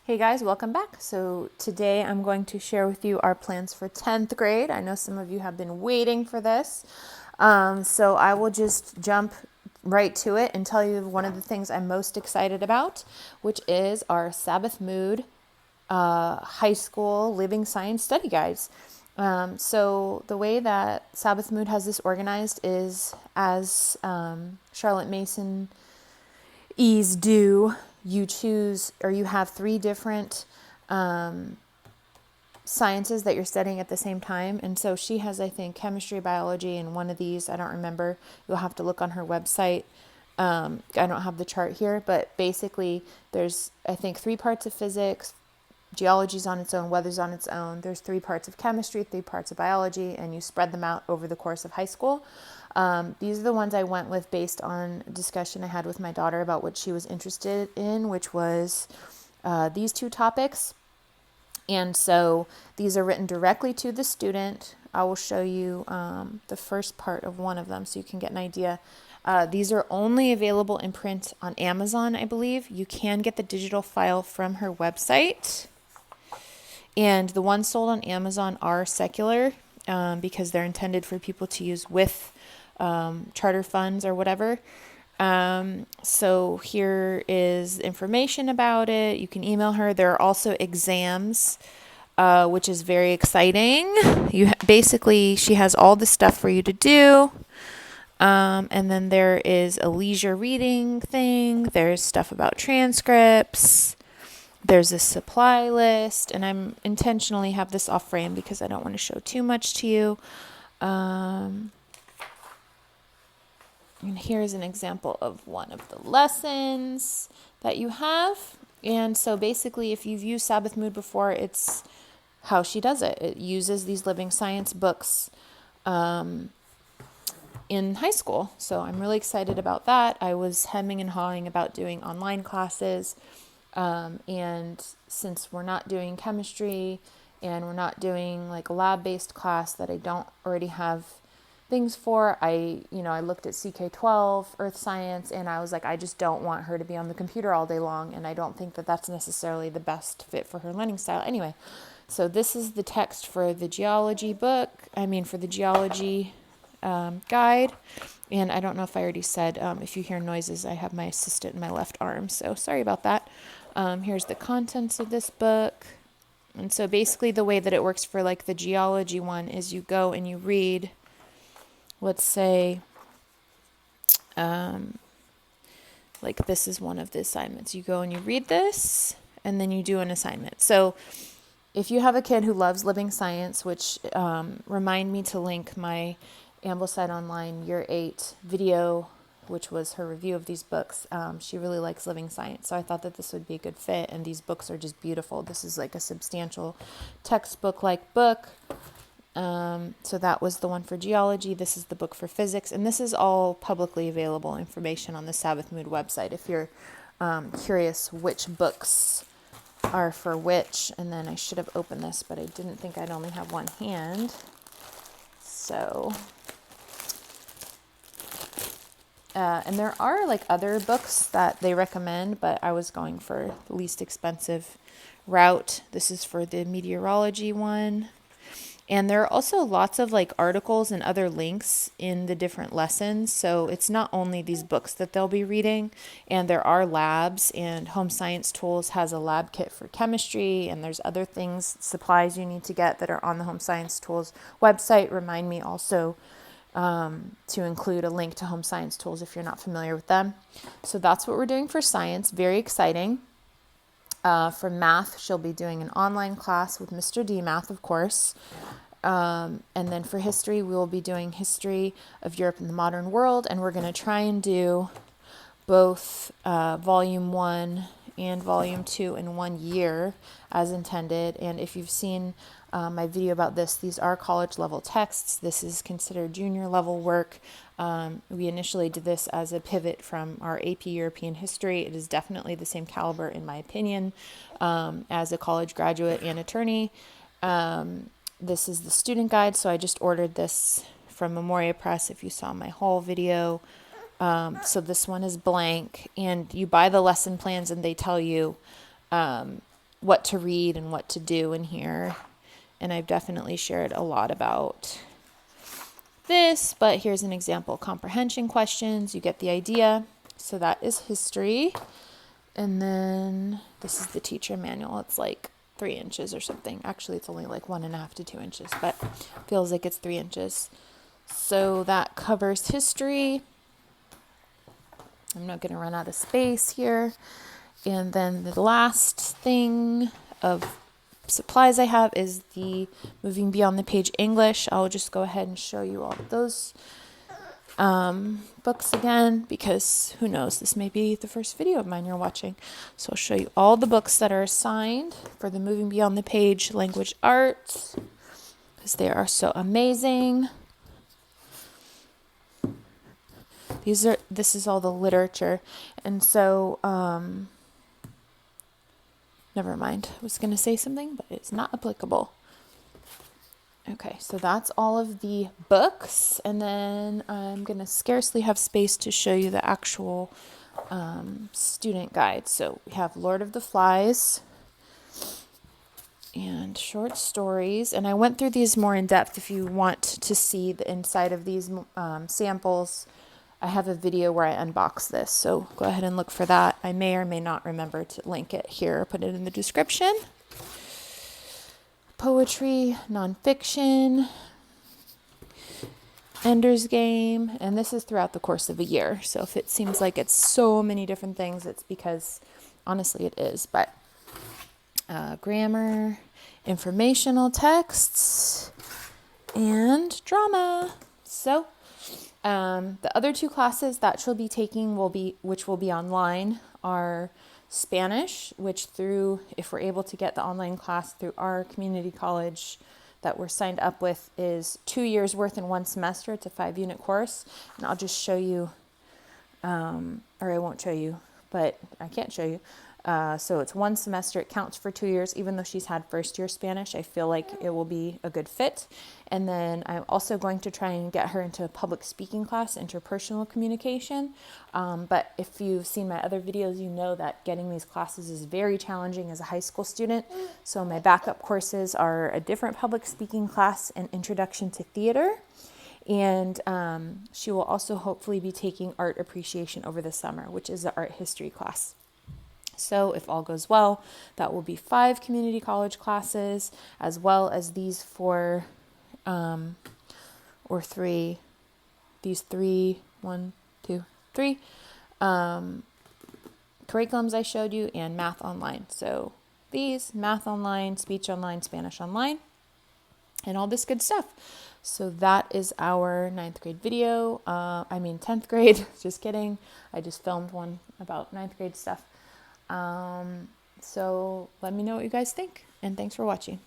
Hey guys, welcome back. So today I'm going to share with you our plans for 10th grade. I know some of you have been waiting for this. So I will just jump right to it and tell you one of the things I'm most excited about, which is our Sabbath Mood high school living science study guides. So the way that Sabbath Mood has this organized is as Charlotte Mason E's do, you choose or you have three different sciences that you're studying at the same time. And so she has, I think, chemistry, biology, and one of these, I don't remember. You'll have to look on her website. I don't have the chart here, but basically there's, I think, 3 parts of physics, geology's on its own, weather's on its own. There's 3 parts of chemistry, 3 parts of biology, and you spread them out over the course of high school. These are the ones I went with based on a discussion I had with my daughter about what she was interested in, which was these 2 topics. And so these are written directly to the student. I will show you the first part of one of them so you can get an idea. These are only available in print on Amazon, I believe. You can get the digital file from her website. And the ones sold on Amazon are secular because they're intended for people to use with charter funds or whatever. So here is information about it. You can email her. There are also exams, which is very exciting. Basically, she has all the stuff for you to do. And then there is a leisure reading thing. There's stuff about transcripts. There's a supply list, and I'm intentionally have this off frame because I don't want to show too much to you. And here's an example of one of the lessons that you have. And so basically, if you've used Sabbath Mood before, it's how she does it. It uses these living science books in high school. So I'm really excited about that. I was hemming and hawing about doing online classes. And since we're not doing chemistry and we're not doing like a lab-based class that I don't already have things for, I looked at CK12, Earth Science, and I was like, I just don't want her to be on the computer all day long, and I don't think that that's necessarily the best fit for her learning style. Anyway, so this is the text for the geology for the geology guide. And I don't know if I already said, if you hear noises, I have my assistant in my left arm, so sorry about that. Here's the contents of this book. And so basically the way that it works for like the geology one is you go and you read, let's say, like this is one of the assignments. You go and you read this, and then you do an assignment. So if you have a kid who loves living science, which remind me to link my Ambleside Online Year 8 video, which was her review of these books. She really likes living science, so I thought that this would be a good fit, and these books are just beautiful. This is like a substantial textbook-like book. So that was the one for geology. This is the book for physics, and this is all publicly available information on the Sabbath Mood website if you're curious which books are for which. And then I should have opened this, but I didn't think I'd only have one hand. So... and there are like other books that they recommend, but I was going for the least expensive route. This is for the meteorology one. And there are also lots of like articles and other links in the different lessons. So it's not only these books that they'll be reading, and there are labs, and Home Science Tools has a lab kit for chemistry, and there's other things, supplies you need to get that are on the Home Science Tools website. Remind me also to include a link to Home Science Tools if you're not familiar with them. So that's what we're doing for science. Very exciting. For math, she'll be doing an online class with Mr. D Math, of course. And then for history, we will be doing history of Europe and the modern world. And we're going to try and do both Volume 1 and Volume 2 in 1 year as intended. And if you've seen my video about this, these are college level texts. This is considered junior level work. We initially did this as a pivot from our AP European history. It is definitely the same caliber, in my opinion, as a college graduate and attorney. This is the student guide, so I just ordered this from Memoria Press if you saw my haul video. So this one is blank, and you buy the lesson plans and they tell you what to read and what to do in here. And I've definitely shared a lot about this, but here's an example comprehension questions. You get the idea. So that is history. And then this is the teacher manual. It's like 3 inches or something. Actually, it's only like 1.5 to 2 inches, but feels like it's 3 inches. So that covers history. I'm not going to run out of space here. And then the last thing of supplies I have is the Moving Beyond the Page English. I'll just go ahead and show you all of those books again, because who knows, this may be the first video of mine you're watching. So I'll show you all the books that are assigned for the Moving Beyond the Page Language Arts, because they are so amazing. This is all the literature. And so, never mind. I was going to say something, but it's not applicable. Okay, so that's all of the books. And then I'm going to scarcely have space to show you the actual student guide. So we have Lord of the Flies and short stories. And I went through these more in depth. If you want to see the inside of these samples, I have a video where I unbox this, so go ahead and look for that. I may or may not remember to link it here or put it in the description. Poetry, nonfiction, Ender's Game, and this is throughout the course of a year. So if it seems like it's so many different things, it's because honestly it is. But grammar, informational texts, and drama. So the other 2 classes that she'll be taking which will be online, are Spanish, which if we're able to get the online class through our community college that we're signed up with, is 2 years worth in 1 semester. It's a 5-unit course. And I'll just show you, or I won't show you, but I can't show you. So it's 1 semester. It counts for 2 years. Even though she's had first year Spanish, I feel like it will be a good fit. And then I'm also going to try and get her into a public speaking class, interpersonal communication. But if you've seen my other videos, you know that getting these classes is very challenging as a high school student. So my backup courses are a different public speaking class and introduction to theater. And she will also hopefully be taking art appreciation over the summer, which is the art history class. So if all goes well, that will be 5 community college classes, as well as these 4 or 3, these 3, 1, 2, 3 curriculums I showed you, and math online. So these, math online, speech online, Spanish online, and all this good stuff. So that is our 9th grade video. 10th grade, just kidding. I just filmed one about 9th grade stuff. So let me know what you guys think, and thanks for watching.